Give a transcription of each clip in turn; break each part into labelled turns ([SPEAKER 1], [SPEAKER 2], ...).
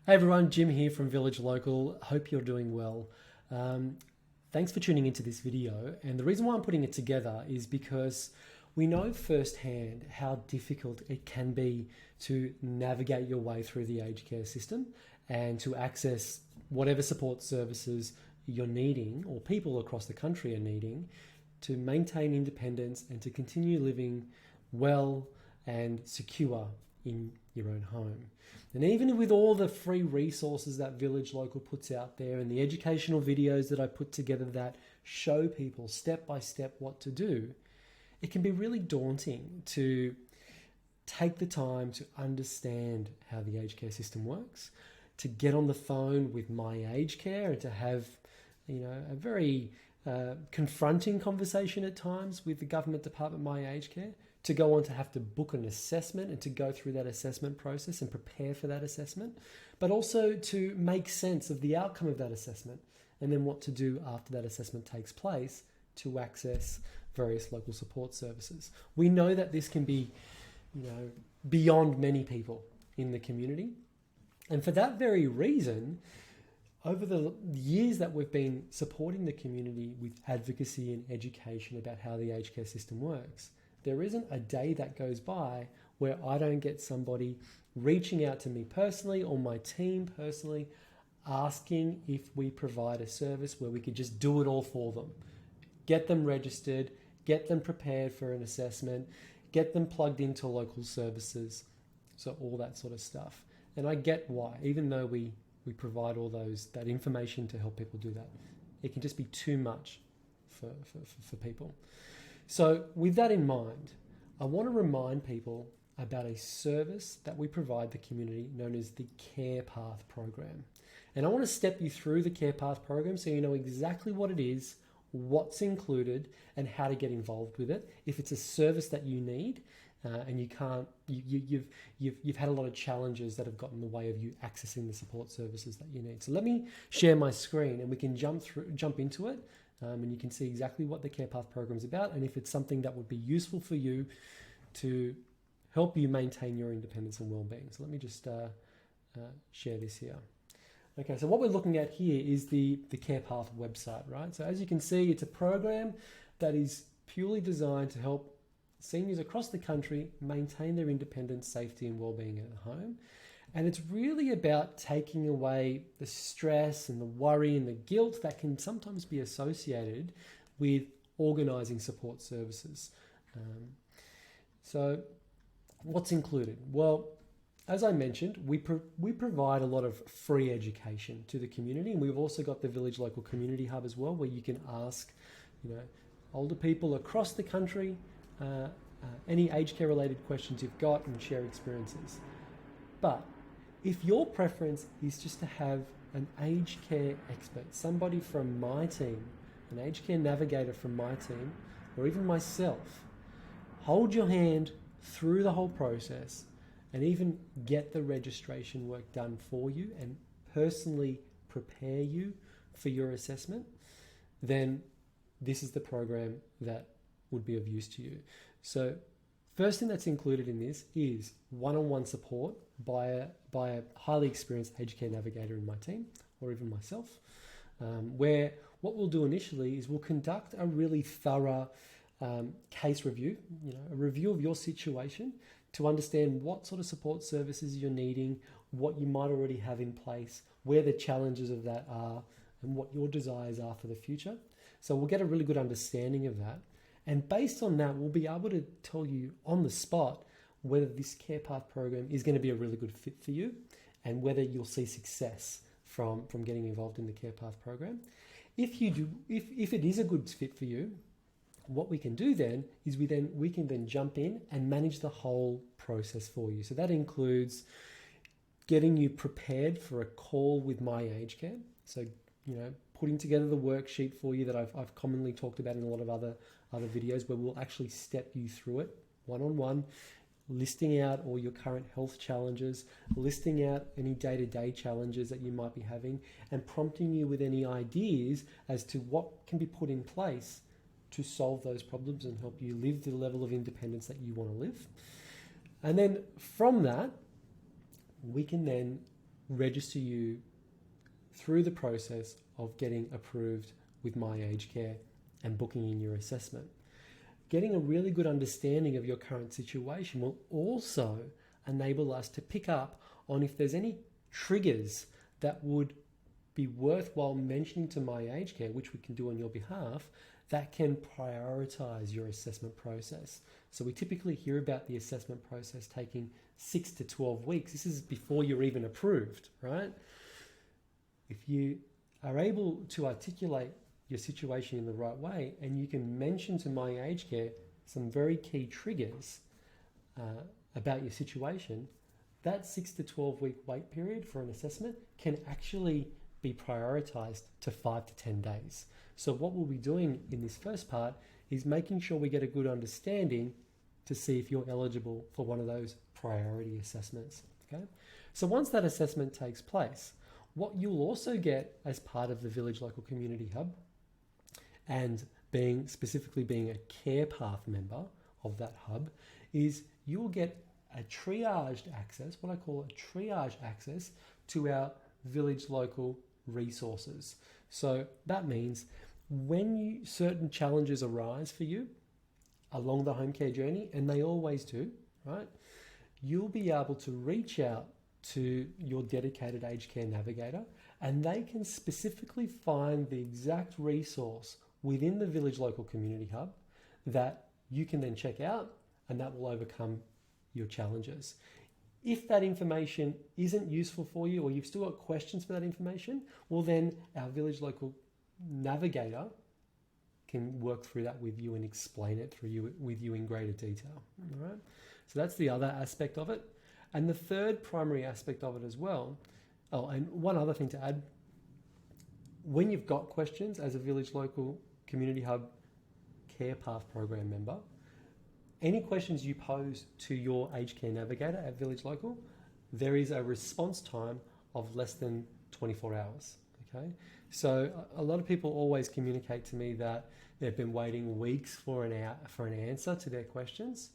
[SPEAKER 1] Hey everyone, Jim here from Village Local. Hope you're doing well. Thanks for tuning into this video. And the reason why I'm putting it together is because we know firsthand how difficult it can be to navigate your way through the aged care system and to access whatever support services you're needing or people across the country are needing to maintain independence and to continue living well and secure in your own home. And even with all the free resources that Village Local puts out there and the educational videos that I put together that show people step by step what to do, it can be really daunting to take the time to understand how the aged care system works, to get on the phone with My Aged Care and to have, a very confronting conversation at times with the government department My Aged Care, to go on to have to book an assessment and to go through that assessment process and prepare for that assessment, but also to make sense of the outcome of that assessment and then what to do after that assessment takes place to access various local support services. We know that this can be, beyond many people in the community. And for that very reason, over the years that we've been supporting the community with advocacy and education about how the aged care system works, there isn't a day that goes by where I don't get somebody reaching out to me personally or my team personally asking if we provide a service where we could just do it all for them. Get them registered, get them prepared for an assessment, get them plugged into local services, so all that sort of stuff. And I get why, even though we provide all that information to help people do that, it can just be too much for people. So with that in mind, I want to remind people about a service that we provide the community known as the CarePath program. And I want to step you through the CarePath program so you know exactly what it is, what's included, and how to get involved with it. If it's a service that you need and you've had a lot of challenges that have gotten in the way of you accessing the support services that you need. So let me share my screen and we can jump into it. And you can see exactly what the CarePath program is about and if it's something that would be useful for you to help you maintain your independence and well-being. So let me just share this here. Okay, so what we're looking at here is the CarePath website, right? So as you can see, it's a program that is purely designed to help seniors across the country maintain their independence, safety, and well-being at home. And it's really about taking away the stress and the worry and the guilt that can sometimes be associated with organising support services. So what's included? Well, as I mentioned, we provide a lot of free education to the community, and we've also got the Village Local Community Hub as well, where you can ask, older people across the country any aged care related questions you've got and share experiences. But if your preference is just to have an aged care expert, somebody from my team, an aged care navigator from my team, or even myself, hold your hand through the whole process and even get the registration work done for you and personally prepare you for your assessment, then this is the program that would be of use to you. So first thing that's included in this is one-on-one support by a highly experienced aged care navigator in my team, or even myself, where what we'll do initially is we'll conduct a really thorough case review, a review of your situation to understand what sort of support services you're needing, what you might already have in place, where the challenges of that are, and what your desires are for the future. So we'll get a really good understanding of that. And based on that, we'll be able to tell you on the spot whether this CarePath program is going to be a really good fit for you and whether you'll see success from getting involved in the CarePath program. If it is a good fit for you, what we can do then is we can then jump in and manage the whole process for you. So that includes getting you prepared for a call with My Aged Care. So, putting together the worksheet for you that I've commonly talked about in a lot of other videos, where we'll actually step you through it one-on-one, listing out all your current health challenges, listing out any day-to-day challenges that you might be having, and prompting you with any ideas as to what can be put in place to solve those problems and help you live the level of independence that you want to live. And then from that, we can then register you through the process of getting approved with My Aged Care and booking in your assessment. Getting a really good understanding of your current situation will also enable us to pick up on if there's any triggers that would be worthwhile mentioning to My Aged Care, which we can do on your behalf, that can prioritize your assessment process. So we typically hear about the assessment process taking 6 to 12 weeks. This is before you're even approved, right? If you are able to articulate your situation in the right way, and you can mention to My Aged Care some very key triggers about your situation, that 6 to 12 week wait period for an assessment can actually be prioritized to 5 to 10 days. So what we'll be doing in this first part is making sure we get a good understanding to see if you're eligible for one of those priority assessments. Okay. So once that assessment takes place, what you'll also get as part of the Village Local Community Hub, and specifically being a CarePath member of that hub, is you will get a triaged access, what I call a triage access, to our Village Local resources. So that means when certain challenges arise for you along the home care journey, and they always do, right? You'll be able to reach out to your dedicated aged care navigator, and they can specifically find the exact resource within the Village Local Community Hub that you can then check out, and that will overcome your challenges. If that information isn't useful for you, or you've still got questions for that information, well then our Village Local navigator can work through that with you and explain it with you in greater detail. All right? So that's the other aspect of it. And the third primary aspect of it as well, and one other thing to add, when you've got questions as a Village Local Community Hub CarePath program member, any questions you pose to your aged care navigator at Village Local, there is a response time of less than 24 hours. Okay, so a lot of people always communicate to me that they've been waiting weeks for an answer to their questions.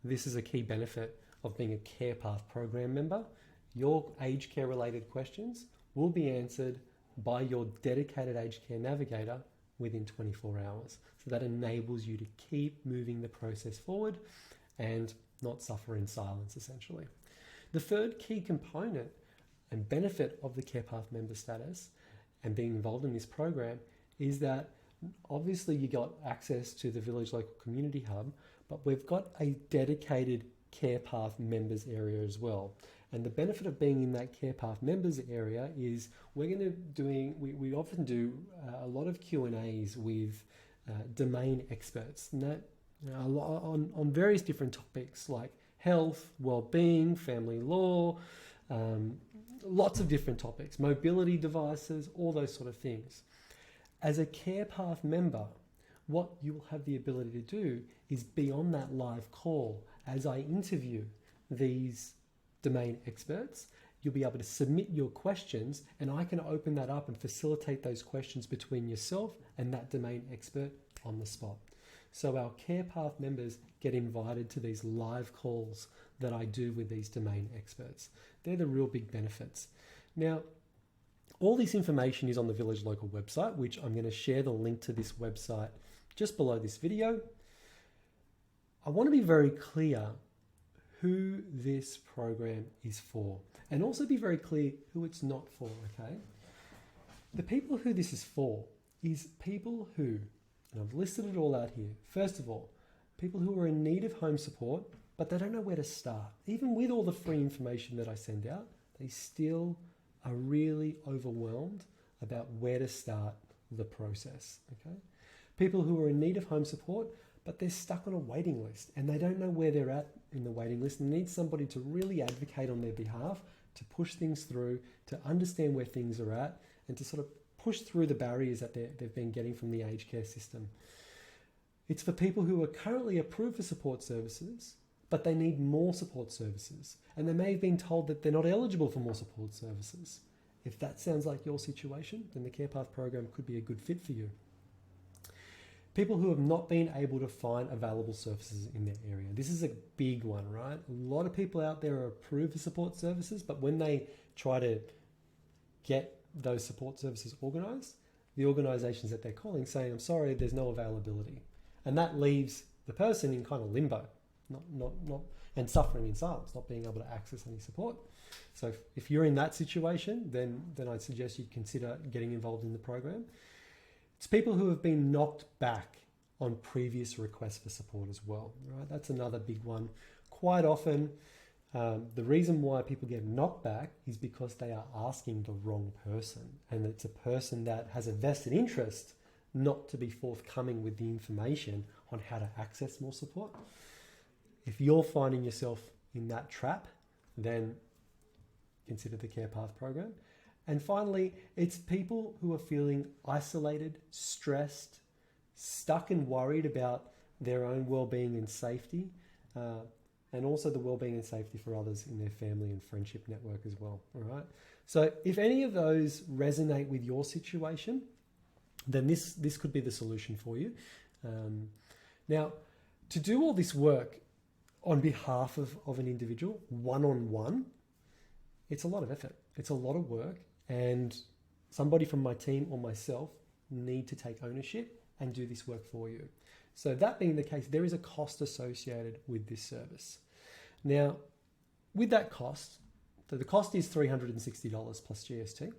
[SPEAKER 1] This is a key benefit of being a CarePath program member. Your aged care related questions will be answered by your dedicated aged care navigator within 24 hours. So that enables you to keep moving the process forward and not suffer in silence, essentially. The third key component and benefit of the CarePath member status and being involved in this program is that obviously you got access to the Village Local Community Hub, but we've got a dedicated CarePath members area as well. And the benefit of being in that CarePath members area is we often do a lot of Q&As with domain experts, and that on various different topics like health, well-being, family law, lots of different topics, mobility devices, all those sort of things. As a CarePath member, what you'll have the ability to do is be on that live call as I interview these domain experts. You'll be able to submit your questions, and I can open that up and facilitate those questions between yourself and that domain expert on the spot. So our CarePath members get invited to these live calls that I do with these domain experts. They're the real big benefits. Now, all this information is on the Village Local website, which I'm going to share the link to this website just below this video. I want to be very clear who this program is for, and also be very clear who it's not for, okay? The people who this is for is people who, and I've listed it all out here. First of all, people who are in need of home support, but they don't know where to start. Even with all the free information that I send out, they still are really overwhelmed about where to start the process, okay? People who are in need of home support, but they're stuck on a waiting list and they don't know where they're at in the waiting list and need somebody to really advocate on their behalf, to push things through, to understand where things are at, and to sort of push through the barriers that they've been getting from the aged care system. It's for people who are currently approved for support services, but they need more support services. And they may have been told that they're not eligible for more support services. If that sounds like your situation, then the CarePath program could be a good fit for you. People who have not been able to find available services in their area. This is a big one, right? A lot of people out there are approved for support services, but when they try to get those support services organised, the organisations that they're calling saying, I'm sorry, there's no availability. And that leaves the person in kind of limbo, and suffering in silence, not being able to access any support. So if you're in that situation, then I'd suggest you consider getting involved in the program. It's people who have been knocked back on previous requests for support as well, right? That's another big one. Quite often, the reason why people get knocked back is because they are asking the wrong person, and it's a person that has a vested interest not to be forthcoming with the information on how to access more support. If you're finding yourself in that trap, then consider the CarePath program. And finally, it's people who are feeling isolated, stressed, stuck and worried about their own well-being and safety, and also the well-being and safety for others in their family and friendship network as well. All right. So if any of those resonate with your situation, then this could be the solution for you. Now, to do all this work on behalf of an individual, one-on-one, it's a lot of effort. It's a lot of work, and somebody from my team or myself need to take ownership and do this work for you. So that being the case, there is a cost associated with this service. Now, with that cost, so the cost is $360 plus GST.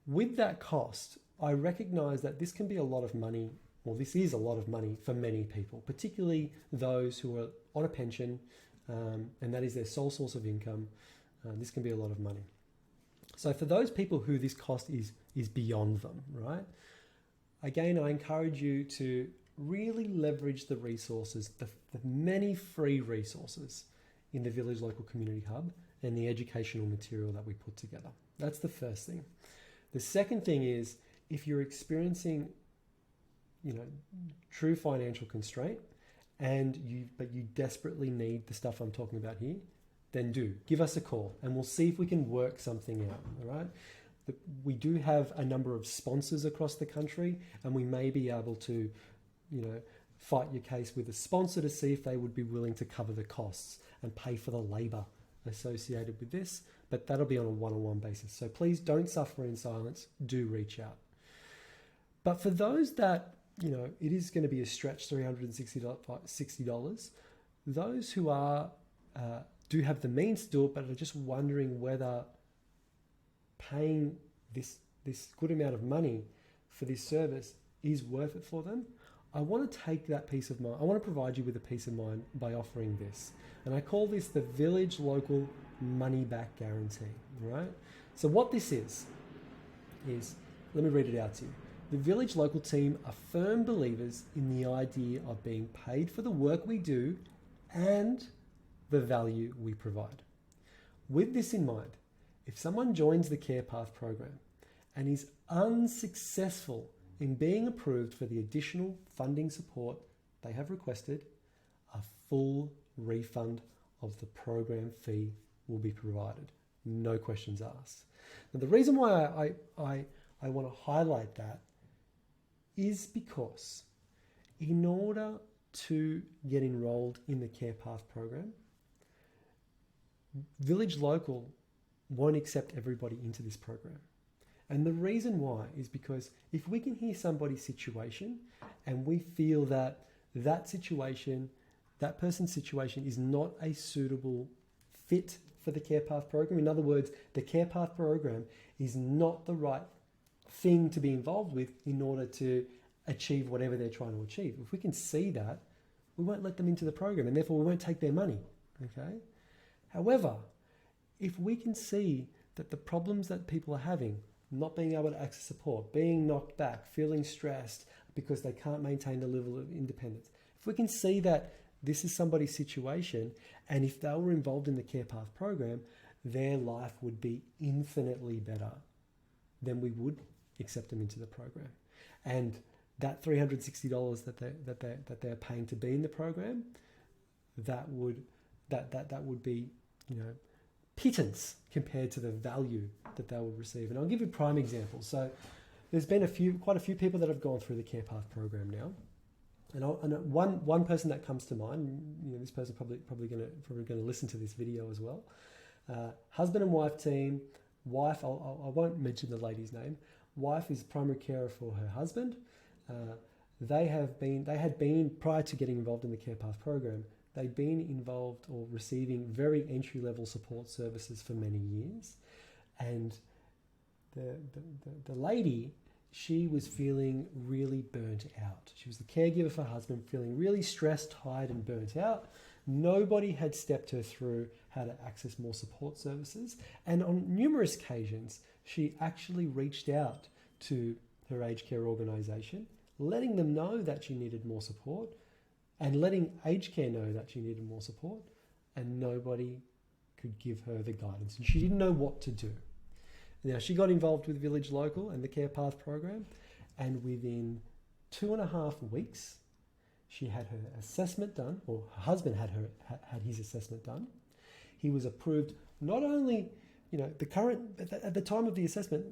[SPEAKER 1] With that cost, I recognize that this can be a lot of money, or this is a lot of money for many people, particularly those who are on a pension, and that is their sole source of income. This can be a lot of money. So for those people who this cost is beyond them, right? Again, I encourage you to really leverage the resources, the many free resources in the Village Local Community Hub and the educational material that we put together. That's the first thing. The second thing is, if you're experiencing, true financial constraint but you desperately need the stuff I'm talking about here, then give us a call and we'll see if we can work something out. All right. We do have a number of sponsors across the country, and we may be able to, fight your case with a sponsor to see if they would be willing to cover the costs and pay for the labor associated with this, but that'll be on a one-on-one basis. So please don't suffer in silence, do reach out. But for those that, it is going to be a stretch, $360, those who are, do have the means to do it, but are just wondering whether paying this good amount of money for this service is worth it for them, I want to take that peace of mind. I want to provide you with a peace of mind by offering this. And I call this the Village Local Money Back Guarantee, right? So what this is, let me read it out to you. The Village Local team are firm believers in the idea of being paid for the work we do and the value we provide. With this in mind, if someone joins the CarePath program and is unsuccessful in being approved for the additional funding support they have requested, a full refund of the program fee will be provided. No questions asked. Now, the reason why I want to highlight that is because in order to get enrolled in the CarePath program, Village Local won't accept everybody into this program. And the reason why is because if we can hear somebody's situation and we feel that that person's situation is not a suitable fit for the CarePath program, in other words, the CarePath program is not the right thing to be involved with in order to achieve whatever they're trying to achieve. If we can see that, we won't let them into the program, and therefore we won't take their money, okay? However, if we can see that the problems that people are having, not being able to access support, being knocked back, feeling stressed because they can't maintain the level of independence, if we can see that this is somebody's situation, and if they were involved in the CarePath program, their life would be infinitely better, then we would accept them into the program. And that $360 that they're paying to be in the program, that would be, pittance compared to the value that they would receive. And I'll give you prime examples. So there's been quite a few people that have gone through the CarePath program now. And one person that comes to mind, this person probably going to listen to this video as well. Husband and wife team. Wife, I won't mention the lady's name. Wife is primary carer for her husband. They had been, prior to getting involved in the CarePath program, they'd been involved or receiving very entry-level support services for many years. And the lady, she was feeling really burnt out. She was the caregiver for her husband, feeling really stressed, tired, and burnt out. Nobody had stepped her through how to access more support services. And on numerous occasions, she actually reached out to her aged care organisation, letting them know that she needed more support and letting aged care know that she needed more support, and nobody could give her the guidance. And she didn't know what to do. Now, she got involved with Village Local and the CarePath program, and within 2.5 weeks, she had her assessment done, or her husband had his assessment done. He was approved not only, at the time of the assessment,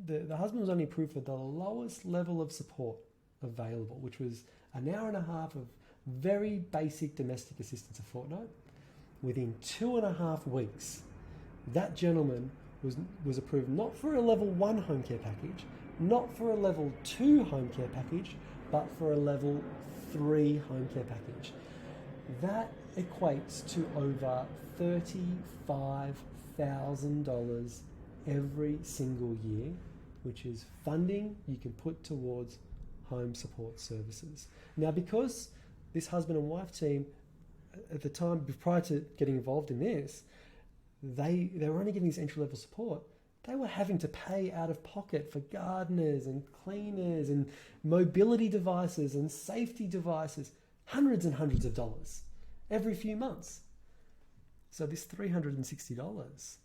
[SPEAKER 1] the husband was only approved for the lowest level of support available, which was an hour and a half of very basic domestic assistance a fortnight. Within 2.5 weeks, that gentleman was approved not for a level 1 home care package, not for a level 2 home care package, but for a level 3 home care package. That equates to over $35,000 every single year, which is funding you can put towards home support services. Now, because this husband and wife team, at the time, prior to getting involved in this, they were only getting this entry-level support. They were having to pay out of pocket for gardeners and cleaners and mobility devices and safety devices, hundreds and hundreds of dollars every few months. So this $360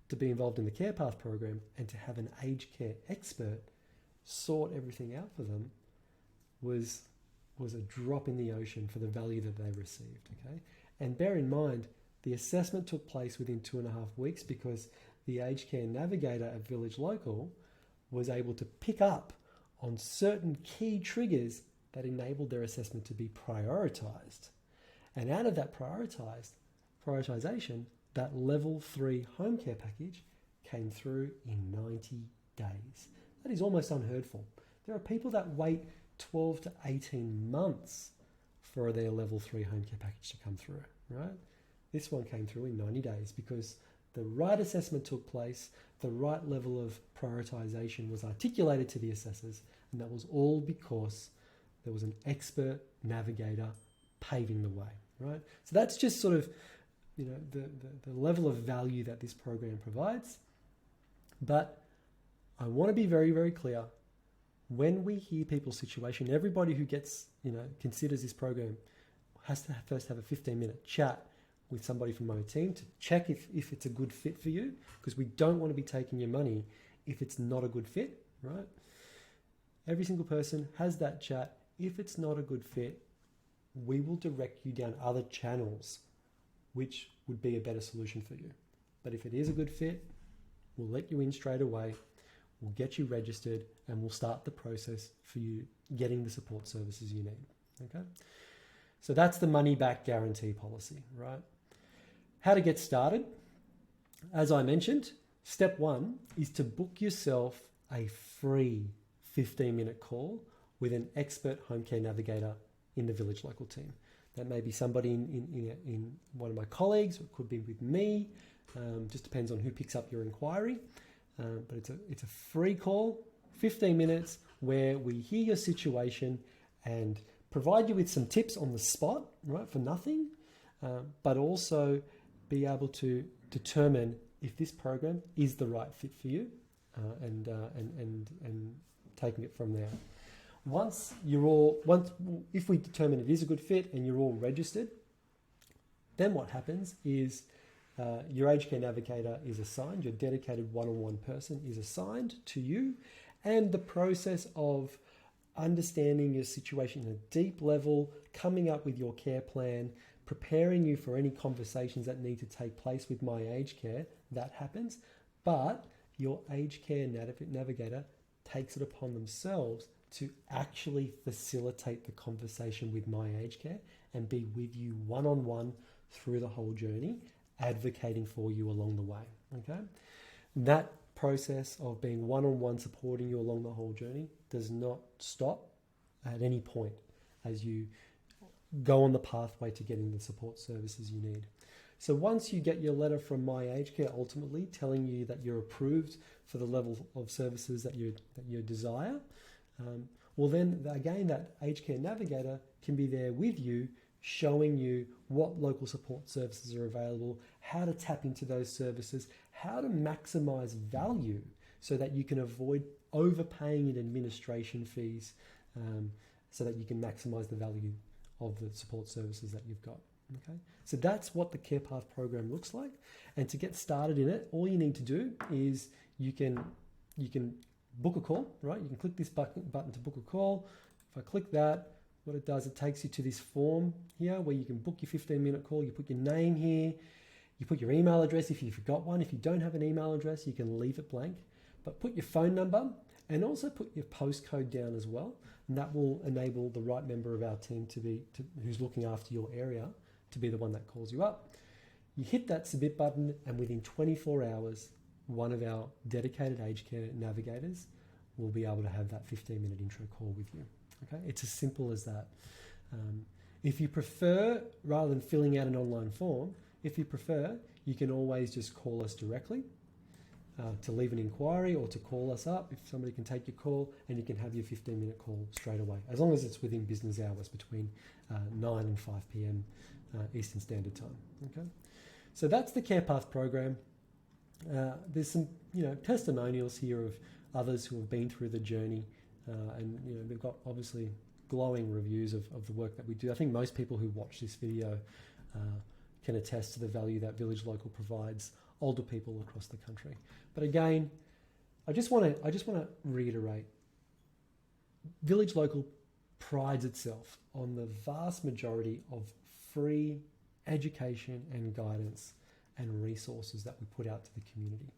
[SPEAKER 1] to be involved in the CarePath program and to have an aged care expert sort everything out for them was a drop in the ocean for the value that they received. Okay, and bear in mind, the assessment took place within 2.5 weeks because the aged care navigator at Village Local was able to pick up on certain key triggers that enabled their assessment to be prioritized. And out of that prioritization, that level 3 home care package came through in 90 days. That is almost unheard of. There are people that wait 12 to 18 months for their level 3 home care package to come through, right? This one came through in 90 days because the right assessment took place, the right level of prioritization was articulated to the assessors, and that was all because there was an expert navigator paving the way, right? So that's just sort of, the level of value that this program provides. But I want to be very, very clear. When we hear people's situation, everybody who gets, considers this program has to first have a 15-minute chat with somebody from my team to check if it's a good fit for you, because we don't want to be taking your money if it's not a good fit, right? Every single person has that chat. If it's not a good fit, we will direct you down other channels, which would be a better solution for you. But if it is a good fit, we'll let you in straight away. We'll get you registered and we'll start the process for you getting the support services you need, okay? So that's the money back guarantee policy, right? How to get started. As I mentioned, step 1 is to book yourself a free 15-minute call with an expert home care navigator in the Village Local team. That may be somebody in one of my colleagues, or it could be with me. Just depends on who picks up your inquiry. But it's a free call, 15 minutes, where we hear your situation and provide you with some tips on the spot, right, for nothing, but also be able to determine if this program is the right fit for you, and taking it from there. If we determine it is a good fit and you're all registered, then what happens is your aged care navigator is assigned, your dedicated one-on-one person is assigned to you, and the process of understanding your situation at a deep level, coming up with your care plan, preparing you for any conversations that need to take place with my aged care, that happens. But your aged care navigator takes it upon themselves to actually facilitate the conversation with my aged care and be with you one-on-one through the whole journey advocating for you along the way. Okay, that process of being one-on-one supporting you along the whole journey does not stop at any point as you go on the pathway to getting the support services you need. So once you get your letter from My Aged Care ultimately telling you that you're approved for the level of services that you desire, well then again that aged care navigator can be there with you, showing you what local support services are available, how to tap into those services, how to maximize value so that you can avoid overpaying in administration fees, so that you can maximize the value of the support services that you've got. Okay, so that's what the CarePath program looks like. And to get started in it, all you need to do is you can book a call, right? You can click this button to book a call. If I click that, what it does, it takes you to this form here where you can book your 15-minute call. You put your name here, you put your email address if you've got one. If you don't have an email address, you can leave it blank, but put your phone number and also put your postcode down as well. And that will enable the right member of our team who's looking after your area to be the one that calls you up. You hit that submit button, and within 24 hours, one of our dedicated aged care navigators will be able to have that 15-minute intro call with you. Okay, it's as simple as that. If you prefer, rather than filling out an online form, if you prefer, you can always just call us directly to leave an inquiry or to call us up if somebody can take your call, and you can have your 15-minute call straight away, as long as it's within business hours between 9 and 5 p.m. Eastern Standard Time. Okay, so that's the CarePath program. There's some testimonials here of others who have been through the journey, and they've got obviously glowing reviews of the work that we do. I think most people who watch this video can attest to the value that Village Local provides older people across the country. But again, I just want to reiterate, Village Local prides itself on the vast majority of free education and guidance and resources that we put out to the community.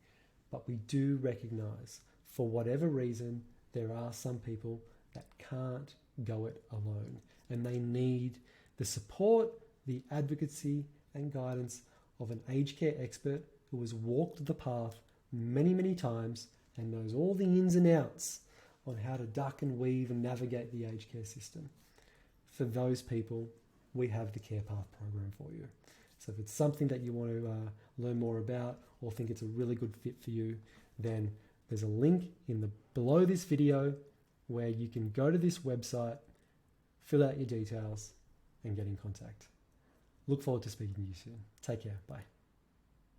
[SPEAKER 1] But we do recognize, for whatever reason, there are some people that can't go it alone, and they need the support, the advocacy and guidance of an aged care expert who has walked the path many, many times and knows all the ins and outs on how to duck and weave and navigate the aged care system. For those people, we have the CarePath program for you. So if it's something that you want to learn more about or think it's a really good fit for you, then there's a link below this video where you can go to this website, fill out your details, and get in contact. Look forward to speaking to you soon. Take care. Bye.